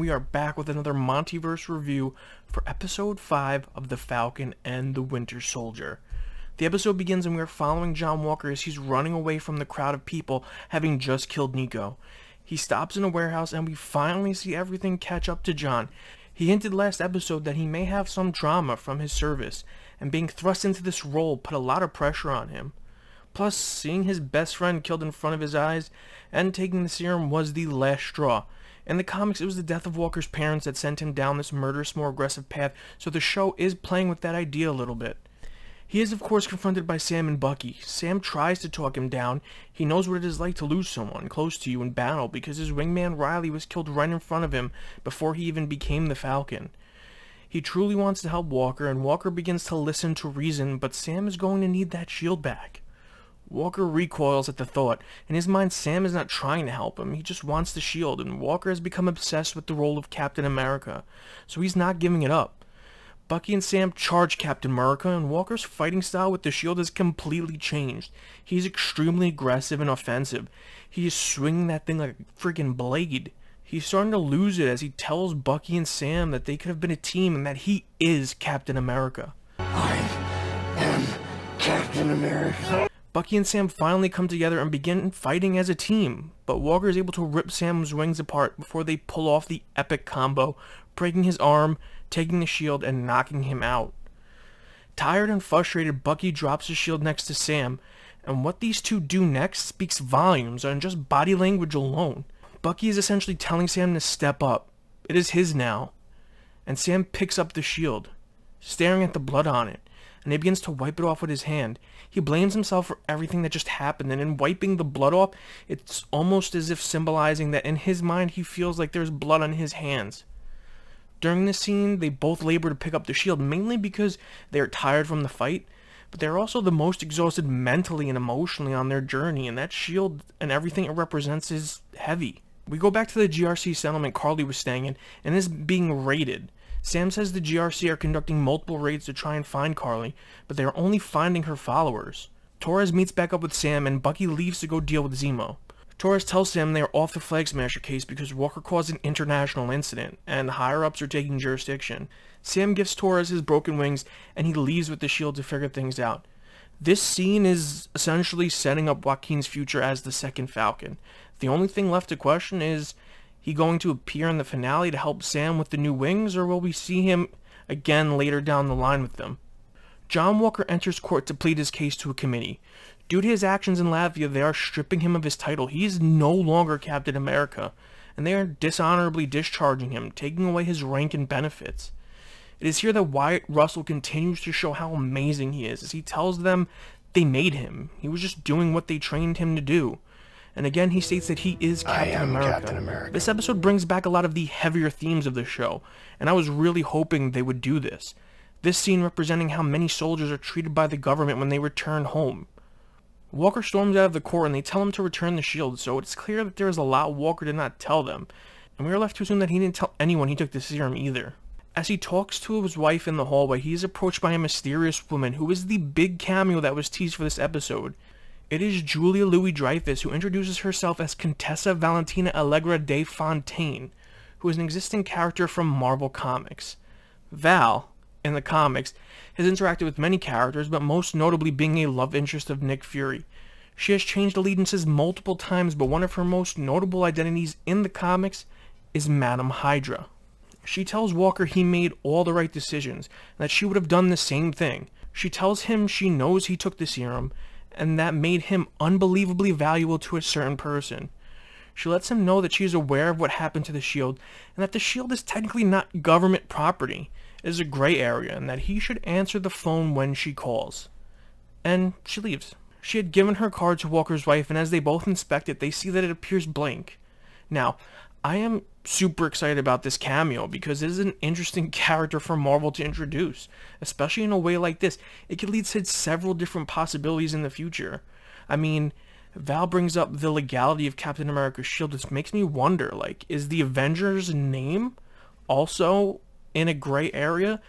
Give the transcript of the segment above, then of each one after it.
we are back with another Montyverse review for episode 5 of The Falcon and the Winter Soldier. The episode begins and we are following John Walker as he's running away from the crowd of people having just killed Nico. He stops in a warehouse and we finally see everything catch up to John. He hinted last episode that he may have some trauma from his service, and being thrust into this role put a lot of pressure on him. Plus, seeing his best friend killed in front of his eyes and taking the serum was the last straw. In the comics, it was the death of Walker's parents that sent him down this murderous, more aggressive path, so the show is playing with that idea a little bit. He is, of course, confronted by Sam and Bucky. Sam tries to talk him down. He knows what it is like to lose someone close to you in battle because his wingman Riley was killed right in front of him before he even became the Falcon. He truly wants to help Walker, and Walker begins to listen to reason, but Sam is going to need that shield back. Walker recoils at the thought. In his mind, Sam is not trying to help him, he just wants the shield, and Walker has become obsessed with the role of Captain America, so he's not giving it up. Bucky and Sam charge Captain America, and Walker's fighting style with the shield has completely changed. He's extremely aggressive and offensive. He is swinging that thing like a freaking blade. He's starting to lose it as he tells Bucky and Sam that they could have been a team and that he is Captain America. I am Captain America. Bucky and Sam finally come together and begin fighting as a team, but Walker is able to rip Sam's wings apart before they pull off the epic combo, breaking his arm, taking the shield, and knocking him out. Tired and frustrated, Bucky drops his shield next to Sam, and what these two do next speaks volumes on just body language alone. Bucky is essentially telling Sam to step up. It is his now. And Sam picks up the shield, staring at the blood on it, and he begins to wipe it off with his hand. He blames himself for everything that just happened, and in wiping the blood off, it's almost as if symbolizing that in his mind he feels like there's blood on his hands. During this scene, they both labor to pick up the shield, mainly because they are tired from the fight, but they're also the most exhausted mentally and emotionally on their journey, and that shield and everything it represents is heavy. We go back to the GRC settlement Carly was staying in, and is being raided. Sam says the GRC are conducting multiple raids to try and find Carly, but they are only finding her followers. Torres meets back up with Sam, and Bucky leaves to go deal with Zemo. Torres tells Sam they are off the Flag Smasher case because Walker caused an international incident, and higher-ups are taking jurisdiction. Sam gives Torres his broken wings, and he leaves with the shield to figure things out. This scene is essentially setting up Joaquin's future as the second Falcon. The only thing left to question is he going to appear in the finale to help Sam with the new wings, or will we see him again later down the line with them? John Walker enters court to plead his case to a committee. Due to his actions in Latvia, they are stripping him of his title. He is no longer Captain America, and they are dishonorably discharging him, taking away his rank and benefits. It is here that Wyatt Russell continues to show how amazing he is, as he tells them they made him. He was just doing what they trained him to do. And again, he states that he is Captain America. This episode brings back a lot of the heavier themes of the show, and I was really hoping they would do this. This scene representing how many soldiers are treated by the government when they return home. Walker storms out of the court and they tell him to return the shield, so it's clear that there is a lot Walker did not tell them, and we are left to assume that he didn't tell anyone he took the serum either. As he talks to his wife in the hallway, he is approached by a mysterious woman who is the big cameo that was teased for this episode. It is Julia Louis-Dreyfus, who introduces herself as Contessa Valentina Allegra de Fontaine, who is an existing character from Marvel Comics. Val, in the comics, has interacted with many characters, but most notably being a love interest of Nick Fury. She has changed allegiances multiple times, but one of her most notable identities in the comics is Madam Hydra. She tells Walker he made all the right decisions, and that she would have done the same thing. She tells him she knows he took the serum, and that made him unbelievably valuable to a certain person. She lets him know that she is aware of what happened to the shield, and that the shield is technically not government property. It is a gray area, and that he should answer the phone when she calls. And she leaves. She had given her card to Walker's wife, and as they both inspect it, they see that it appears blank. Now, I am super excited about this cameo because it is an interesting character for Marvel to introduce, especially in a way like this. It could lead to several different possibilities in the future. I mean, Val brings up the legality of Captain America's shield, which makes me wonder, like, is the Avengers name also in a gray area?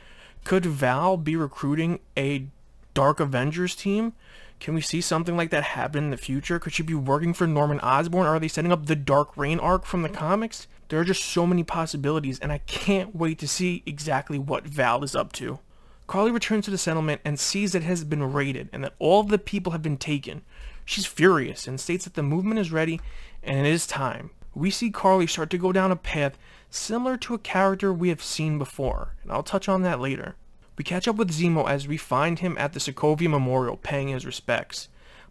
Could Val be recruiting a Dark Avengers team? Can we see something like that happen in the future? Could she be working for Norman Osborn, or are they setting up the Dark Reign arc from the comics? There are just so many possibilities, and I can't wait to see exactly what Val is up to. Carly returns to the settlement and sees that it has been raided and that all of the people have been taken. She's furious and states that the movement is ready and it is time. We see Carly start to go down a path similar to a character we have seen before, and I'll touch on that later. We catch up with Zemo as we find him at the Sokovia Memorial paying his respects.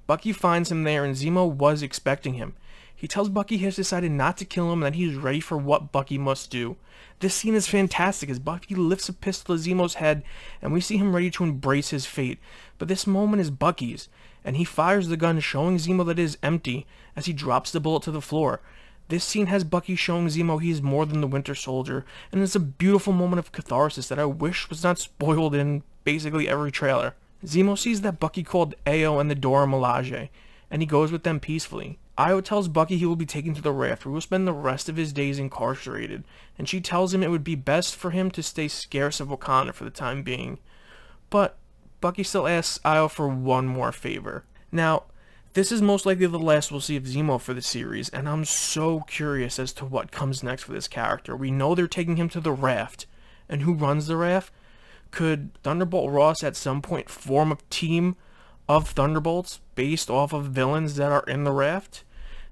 Bucky finds him there and Zemo was expecting him. He tells Bucky he has decided not to kill him and that he is ready for what Bucky must do. This scene is fantastic as Bucky lifts a pistol at Zemo's head and we see him ready to embrace his fate. But this moment is Bucky's, and he fires the gun showing Zemo that it is empty as he drops the bullet to the floor. This scene has Bucky showing Zemo he is more than the Winter Soldier, and it's a beautiful moment of catharsis that I wish was not spoiled in basically every trailer. Zemo sees that Bucky called Ao and the Dora Milaje, and he goes with them peacefully. Io tells Bucky he will be taken to the raft where he will spend the rest of his days incarcerated, and she tells him it would be best for him to stay scarce of Wakanda for the time being. But Bucky still asks Io for one more favor. Now, this is most likely the last we'll see of Zemo for the series, and I'm so curious as to what comes next for this character. We know they're taking him to the raft, and who runs the raft? Could Thunderbolt Ross at some point form a team of Thunderbolts based off of villains that are in the raft?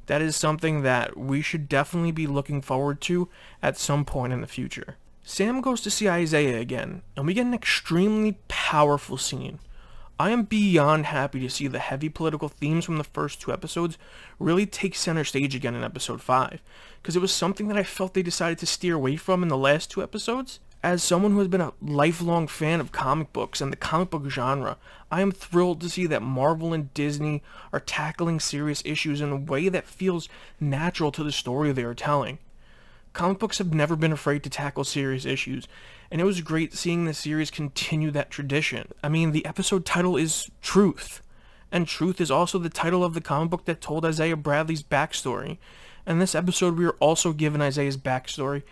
That is something that we should definitely be looking forward to at some point in the future. Sam goes to see Isaiah again, and we get an extremely powerful scene. I am beyond happy to see the heavy political themes from the first 2 episodes really take center stage again in episode 5, because it was something that I felt they decided to steer away from in the last 2 episodes. As someone who has been a lifelong fan of comic books and the comic book genre, I am thrilled to see that Marvel and Disney are tackling serious issues in a way that feels natural to the story they are telling. Comic books have never been afraid to tackle serious issues, and it was great seeing the series continue that tradition. I mean, the episode title is Truth, and Truth is also the title of the comic book that told Isaiah Bradley's backstory. And this episode we are also given Isaiah's backstory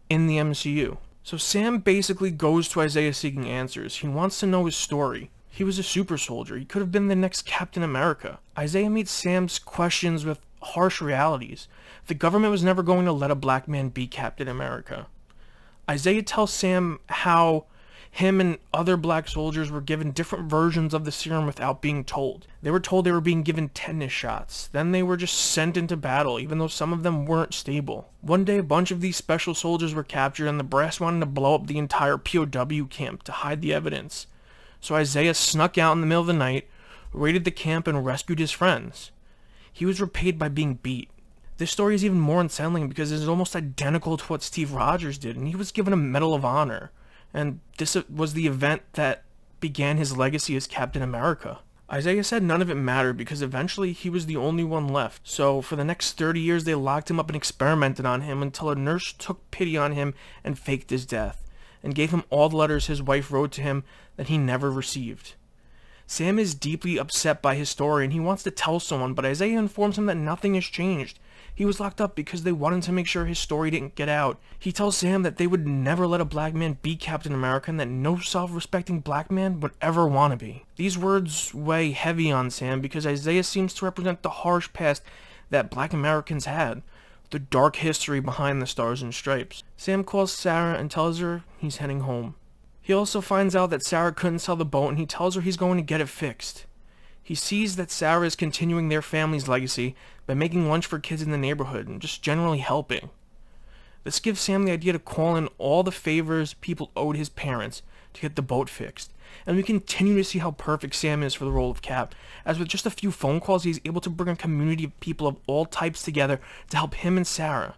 in the MCU. So Sam basically goes to Isaiah seeking answers. He wants to know his story. He was a super soldier. He could have been the next Captain America. Isaiah meets Sam's questions with harsh realities. The government was never going to let a black man be Captain America. Isaiah tells Sam how him and other black soldiers were given different versions of the serum without being told. They were told they were being given tetanus shots. Then they were just sent into battle, even though some of them weren't stable. One day, a bunch of these special soldiers were captured, and the brass wanted to blow up the entire POW camp to hide the evidence. So Isaiah snuck out in the middle of the night, raided the camp, and rescued his friends. He was repaid by being beat. This story is even more unsettling because it is almost identical to what Steve Rogers did, and he was given a Medal of Honor. And this was the event that began his legacy as Captain America. Isaiah said none of it mattered because eventually he was the only one left. So for the next 30 years they locked him up and experimented on him until a nurse took pity on him and faked his death, and gave him all the letters his wife wrote to him that he never received. Sam is deeply upset by his story and he wants to tell someone, but Isaiah informs him that nothing has changed. He was locked up because they wanted to make sure his story didn't get out. He tells Sam that they would never let a black man be Captain America and that no self-respecting black man would ever want to be. These words weigh heavy on Sam because Isaiah seems to represent the harsh past that black Americans had, the dark history behind the Stars and Stripes. Sam calls Sarah and tells her he's heading home. He also finds out that Sarah couldn't sell the boat and he tells her he's going to get it fixed. He sees that Sarah is continuing their family's legacy by making lunch for kids in the neighborhood and just generally helping. This gives Sam the idea to call in all the favors people owed his parents to get the boat fixed. And we continue to see how perfect Sam is for the role of Cap, as with just a few phone calls he's able to bring a community of people of all types together to help him and Sarah.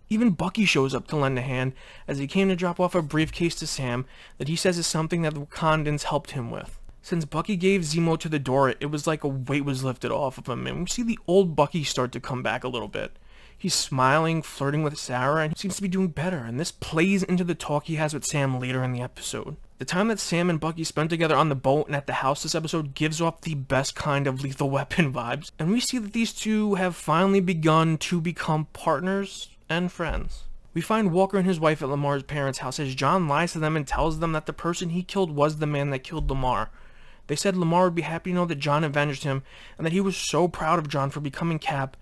Even Bucky shows up to lend a hand as he came to drop off a briefcase to Sam that he says is something that the Wakandans helped him with. Since Bucky gave Zemo to the door, it was like a weight was lifted off of him, and we see the old Bucky start to come back a little bit. He's smiling, flirting with Sarah, and he seems to be doing better, and this plays into the talk he has with Sam later in the episode. The time that Sam and Bucky spent together on the boat and at the house this episode gives off the best kind of Lethal Weapon vibes, and we see that these two have finally begun to become partners and friends. We find Walker and his wife at Lamar's parents' house as John lies to them and tells them that the person he killed was the man that killed Lamar. They said Lamar would be happy to know that John avenged him, and that he was so proud of John for becoming Cap,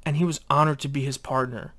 and he was honored to be his partner.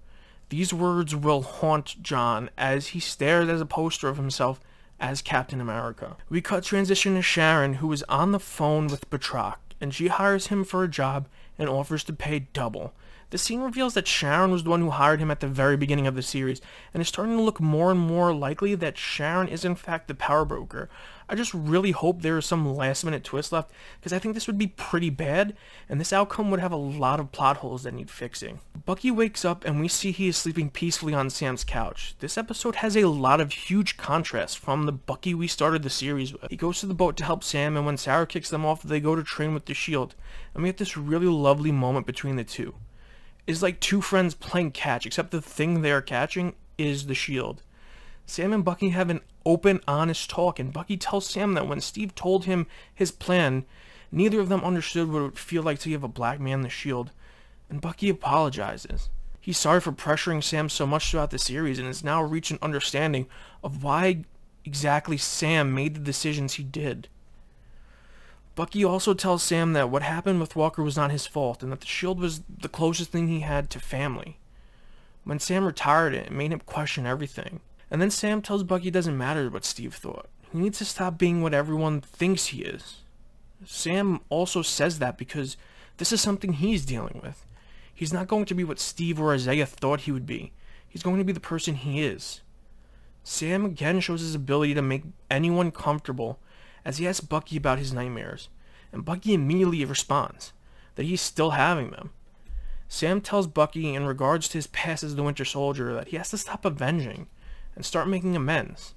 These words will haunt John as he stares at a poster of himself as Captain America. We cut transition to Sharon, who is on the phone with Batroc, and she hires him for a job and offers to pay double. The scene reveals that Sharon was the one who hired him at the very beginning of the series, and it's starting to look more and more likely that Sharon is in fact the power broker. I just really hope there is some last minute twist left, because I think this would be pretty bad, and this outcome would have a lot of plot holes that need fixing. Bucky wakes up and we see he is sleeping peacefully on Sam's couch. This episode has a lot of huge contrasts from the Bucky we started the series with. He goes to the boat to help Sam, and when Sarah kicks them off, they go to train with the Shield, and we have this really lovely moment between the two. It's like two friends playing catch, except the thing they are catching is the Shield. Sam and Bucky have an open, honest talk, and Bucky tells Sam that when Steve told him his plan, neither of them understood what it would feel like to give a black man the Shield, and Bucky apologizes. He's sorry for pressuring Sam so much throughout the series, and has now reached an understanding of why exactly Sam made the decisions he did. Bucky also tells Sam that what happened with Walker was not his fault, and that the Shield was the closest thing he had to family. When Sam retired it made him question everything. And then Sam tells Bucky it doesn't matter what Steve thought. He needs to stop being what everyone thinks he is. Sam also says that because this is something he's dealing with. He's not going to be what Steve or Isaiah thought he would be. He's going to be the person he is. Sam again shows his ability to make anyone comfortable as he asks Bucky about his nightmares, and Bucky immediately responds that he's still having them. Sam tells Bucky in regards to his past as the Winter Soldier that he has to stop avenging and start making amends.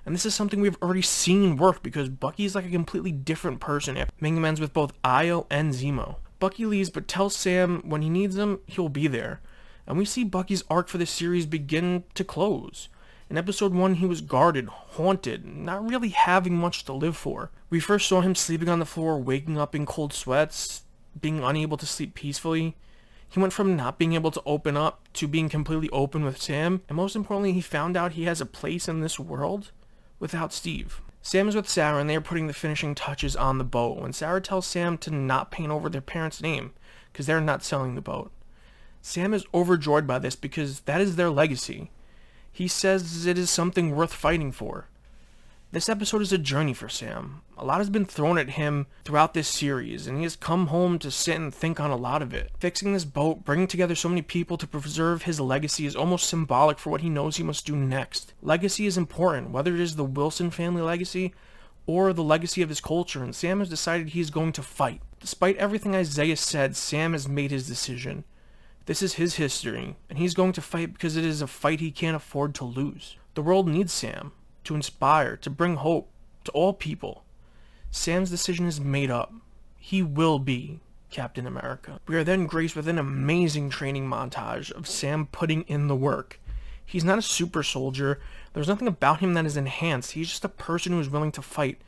And this is something we've already seen work, because Bucky is like a completely different person after making amends with both Io and Zemo. Bucky leaves but tells Sam when he needs him, he'll be there. And we see Bucky's arc for this series begin to close. In episode 1, he was guarded, haunted, not really having much to live for. We first saw him sleeping on the floor, waking up in cold sweats, being unable to sleep peacefully. He went from not being able to open up to being completely open with Sam, and most importantly, he found out he has a place in this world without Steve. Sam is with Sarah, and they are putting the finishing touches on the boat when Sarah tells Sam to not paint over their parents' name, because they're not selling the boat. Sam is overjoyed by this because that is their legacy. He says it is something worth fighting for. This episode is a journey for Sam. A lot has been thrown at him throughout this series, and he has come home to sit and think on a lot of it. Fixing this boat, bringing together so many people to preserve his legacy is almost symbolic for what he knows he must do next. Legacy is important, whether it is the Wilson family legacy or the legacy of his culture, and Sam has decided he is going to fight. Despite everything Isaiah said, Sam has made his decision. This is his history, and he's going to fight because it is a fight he can't afford to lose. The world needs Sam to inspire, to bring hope to all people. Sam's decision is made up. He will be Captain America. We are then graced with an amazing training montage of Sam putting in the work. He's not a super soldier. There's nothing about him that is enhanced. He's just a person who is willing to fight.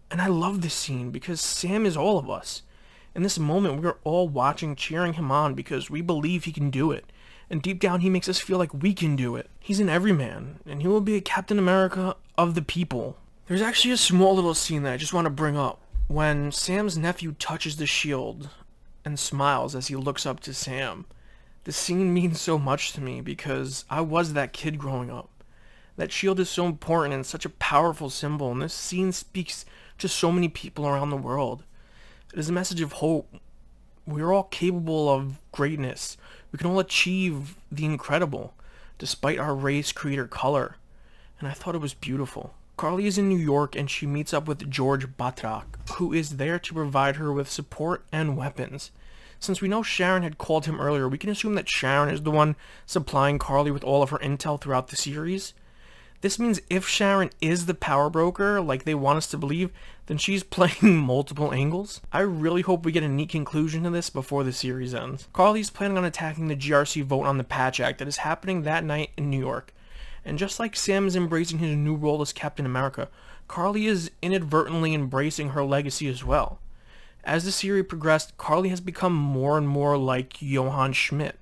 And I love this scene because Sam is all of us. In this moment, we are all watching, cheering him on because we believe he can do it. And deep down, he makes us feel like we can do it. He's an everyman, and he will be a Captain America of the people. There's actually a small little scene that I just want to bring up. When Sam's nephew touches the shield and smiles as he looks up to Sam. The scene means so much to me because I was that kid growing up. That shield is so important and such a powerful symbol, and this scene speaks to so many people around the world. It is a message of hope. We are all capable of greatness. We can all achieve the incredible, despite our race, creed, or color. And I thought it was beautiful. Carly is in New York and she meets up with George Batroc, who is there to provide her with support and weapons. Since we know Sharon had called him earlier, we can assume that Sharon is the one supplying Carly with all of her intel throughout the series. This means if Sharon is the power broker, like they want us to believe, then she's playing multiple angles. I really hope we get a neat conclusion to this before the series ends. Carly's planning on attacking the GRC vote on the Patch Act that is happening that night in New York. And just like Sam is embracing his new role as Captain America, Carly is inadvertently embracing her legacy as well. As the series progressed, Carly has become more and more like Johann Schmidt,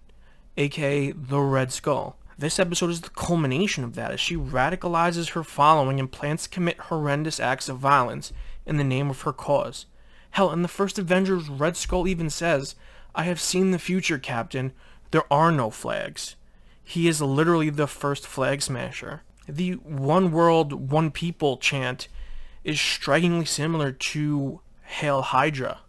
aka the Red Skull. This episode is the culmination of that as she radicalizes her following and plans to commit horrendous acts of violence in the name of her cause. Hell, in the first Avengers, Red Skull even says, "I have seen the future, Captain. There are no flags." He is literally the first flag smasher. The "one world, one people" chant is strikingly similar to Hail Hydra.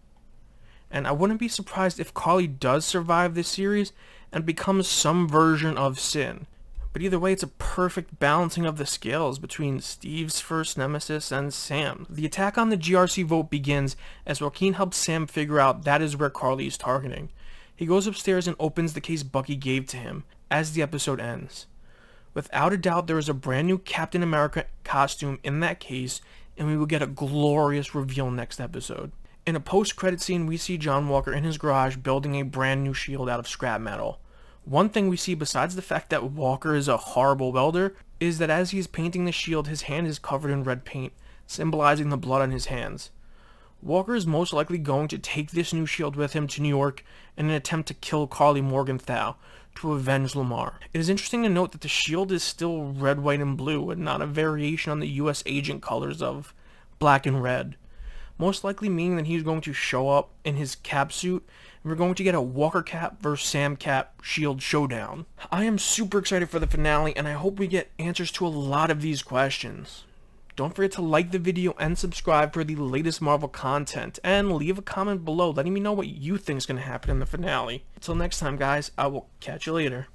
And I wouldn't be surprised if Karli does survive this series and becomes some version of Sin. But either way, it's a perfect balancing of the scales between Steve's first nemesis and Sam. The attack on the GRC vote begins as Joaquin helps Sam figure out that is where Karli is targeting. He goes upstairs and opens the case Bucky gave to him as the episode ends. Without a doubt, there is a brand new Captain America costume in that case, and we will get a glorious reveal next episode. In a post-credit scene, we see John Walker in his garage building a brand new shield out of scrap metal. One thing we see, besides the fact that Walker is a horrible welder, is that as he is painting the shield, his hand is covered in red paint, symbolizing the blood on his hands. Walker is most likely going to take this new shield with him to New York in an attempt to kill Karli Morgenthau to avenge Lamar. It is interesting to note that the shield is still red, white, and blue, and not a variation on the US agent colors of black and red. Most likely meaning that he's going to show up in his Cap suit, and we're going to get a Walker Cap versus Sam Cap shield showdown. I am super excited for the finale, and I hope we get answers to a lot of these questions. Don't forget to like the video and subscribe for the latest Marvel content, and leave a comment below letting me know what you think is going to happen in the finale. Until next time, guys, I will catch you later.